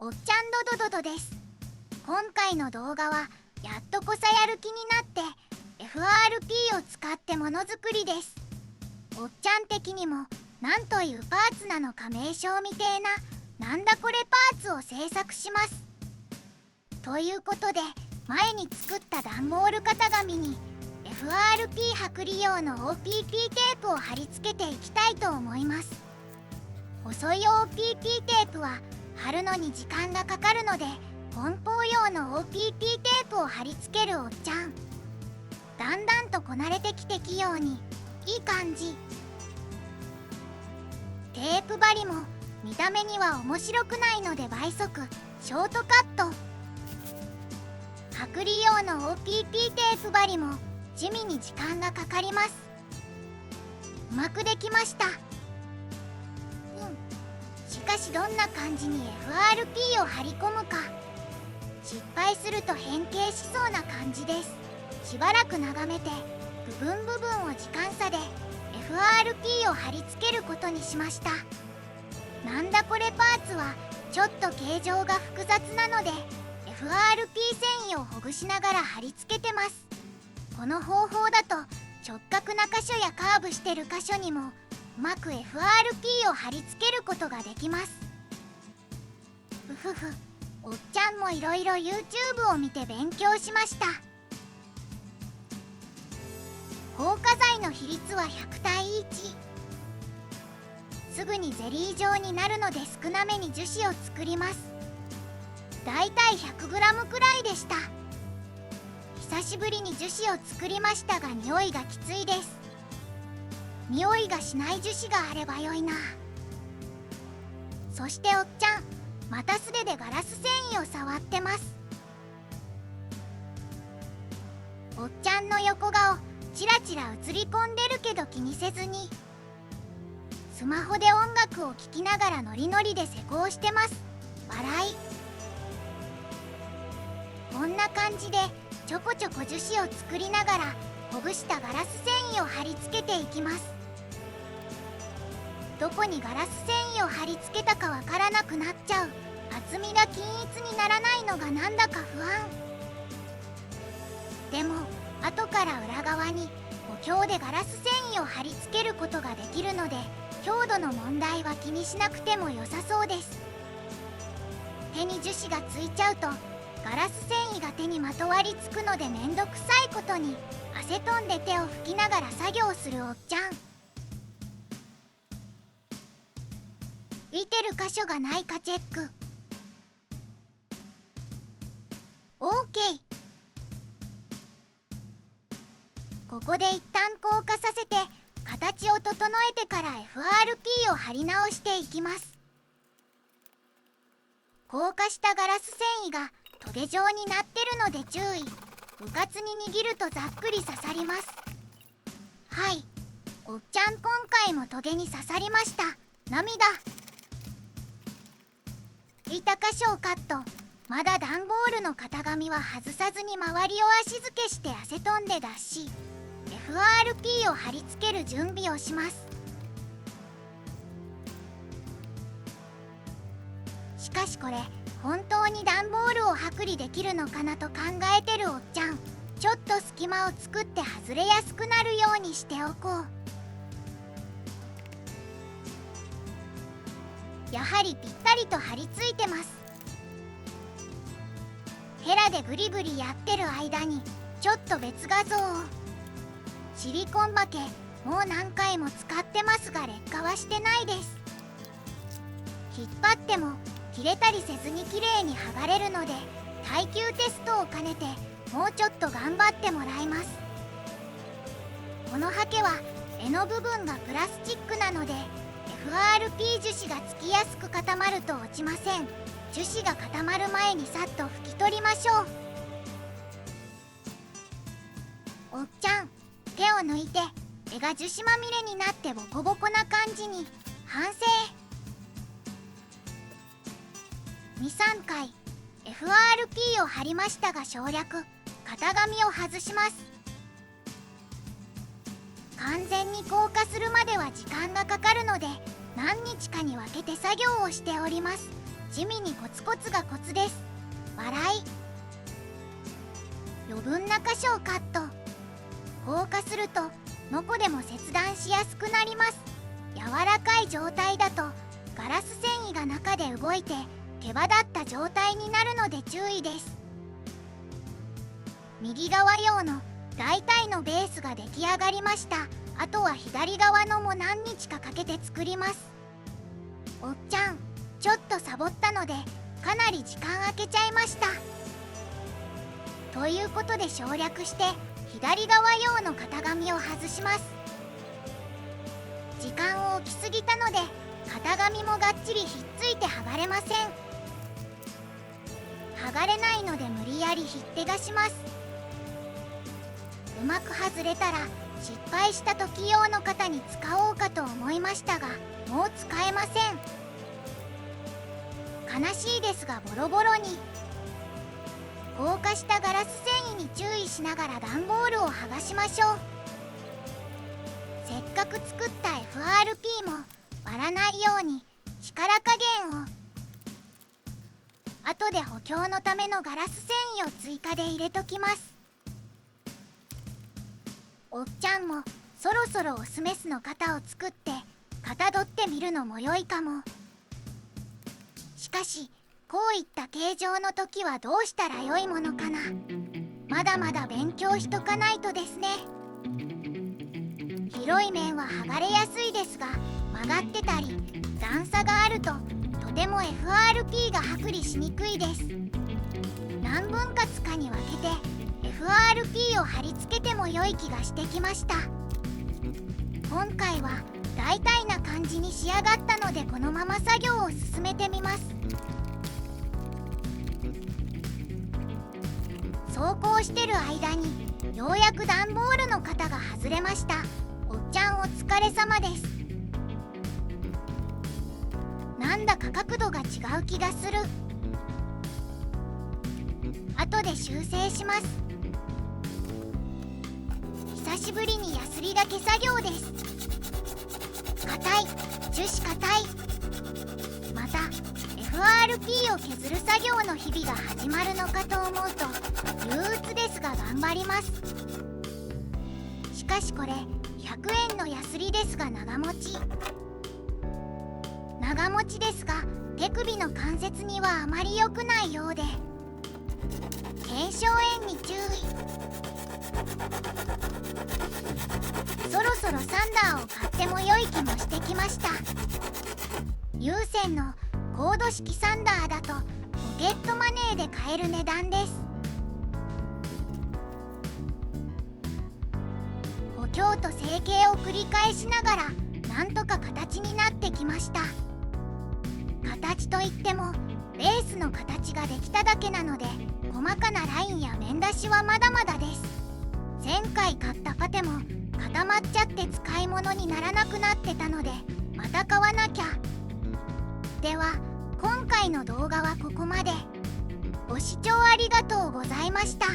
おっちゃんドドドドです。今回の動画はやっとこさやる気になって FRP を使ってものづくりです。おっちゃん的にも何というパーツなのか名称みてえななんだこれパーツを製作します。ということで前に作った段ボール型紙に FRP 剥離用の OPP テープを貼り付けていきたいと思います。細い OPP テープは貼るのに時間がかかるので梱包用の OPP テープを貼り付けるおっちゃん。だんだんとこなれてきて器用にいい感じ。テープ針も見た目には面白くないので倍速ショートカット。剥離用の OPP テープ針も地味に時間がかかります。うまくできました。しかしどんな感じに FRP を貼り込むか。失敗すると変形しそうな感じです。しばらく眺めて部分部分を時間差で FRP を貼り付けることにしました。なんだこれパーツはちょっと形状が複雑なので FRP 繊維をほぐしながら貼り付けてます。この方法だと直角な箇所やカーブしてる箇所にもうまく FRP を貼り付けることができます。うふふ、おっちゃんもいろいろ YouTube を見て勉強しました。硬化剤の比率は100対1。すぐにゼリー状になるので少なめに樹脂を作ります。だいたい 100g くらいでした。久しぶりに樹脂を作りましたが匂いがきついです。匂いがしない樹脂があればよいな。そしておっちゃんまた素手でガラス繊維を触ってます。おっちゃんの横顔チラチラ映り込んでるけど気にせずにスマホで音楽を聴きながらノリノリで施工してます。笑い。こんな感じでちょこちょこ樹脂を作りながらほぐしたガラス繊維を貼り付けていきます。どこにガラス繊維を貼り付けたかわからなくなっちゃう。厚みが均一にならないのがなんだか不安。でも後から裏側に補強でガラス繊維を貼り付けることができるので強度の問題は気にしなくても良さそうです。手に樹脂がついちゃうとガラス繊維が手にまとわりつくのでめんどくさいことにアセトンで手を拭きながら作業するおっちゃん。浮いてる箇所がないかチェック。 OK。 ここで一旦硬化させて形を整えてから FRP を貼り直していきます。硬化したガラス繊維がトゲ状になってるので注意。うかつに握るとざっくり刺さります。はい、おっちゃん今回もトゲに刺さりました。涙。浮いた箇所をカット。まだ段ボールの型紙は外さずに周りを足付けしてアセトンで脱し FRP を貼り付ける準備をします。しかしこれ本当に段ボールを剥離できるのかなと考えてるおっちゃん。ちょっと隙間を作って外れやすくなるようにしておこう。やはりぴったりと貼り付いてます。ヘラでブリブリやってる間にちょっと別画像を。シリコンバケもう何回も使ってますが劣化はしてないです。引っ張っても切れたりせずに綺麗に剥がれるので耐久テストを兼ねてもうちょっと頑張ってもらいます。このハケは柄の部分がプラスチックなので FRP 樹脂がつきやすく固まると落ちません。樹脂が固まる前にさっと拭き取りましょう。おっちゃん手を抜いて柄が樹脂まみれになってボコボコな感じに。反省。2、3回 FRP を貼りましたが省略。型紙を外します。完全に硬化するまでは時間がかかるので何日かに分けて作業をしております。地味にコツコツがコツです。笑い。余分な箇所をカット。硬化するとノコでも切断しやすくなります。柔らかい状態だとガラス繊維が中で動いて毛羽立った状態になるので注意です。右側用の大体のベースが出来上がりました。あとは左側のも何日かかけて作ります。おっちゃん、ちょっとサボったのでかなり時間空けちゃいました。ということで省略して左側用の型紙を外します。時間を置きすぎたので型紙もがっちりひっついて剥がれません。剥がれないので無理やり引っ手がします。うまく外れたら失敗した時用の型に使おうかと思いましたが、もう使えません。悲しいですがボロボロに。硬化したガラス繊維に注意しながら段ボールを剥がしましょう。せっかく作った FRP も割らないように力加減を。後で補強のためのガラス繊維を追加で入れときます。おっちゃんもそろそろオスメスの型を作ってかたどってみるのも良いかも。しかしこういった形状の時はどうしたら良いものかな。まだまだ勉強しとかないとですね。広い面は剥がれやすいですが、曲がってたり段差があるととても FRP が剥離しにくいです。何分割かに分けて FRP を貼り付けても良い気がしてきました。今回は大体な感じに仕上がったのでこのまま作業を進めてみます。走行してる間にようやく段ボールの型が外れました。おっちゃんお疲れ様です。なんだか角度が違う気がする。後で修正します。久しぶりにヤスリがけ作業です。硬い、樹脂硬い。また FRP を削る作業の日々が始まるのかと思うと憂鬱ですが頑張ります。しかしこれ100円のヤスリですが長持ちですが手首の関節にはあまり良くないようで腱鞘炎に注意。そろそろサンダーを買っても良い気もしてきました。有線のコード式サンダーだとポケットマネーで買える値段です。補強と成形を繰り返しながらなんとか形になってきました。形といってもレースの形ができただけなので細かなラインや面出しはまだまだです。前回買ったパテも固まっちゃって使い物にならなくなってたのでまた買わなきゃ。では今回の動画はここまで。ご視聴ありがとうございました。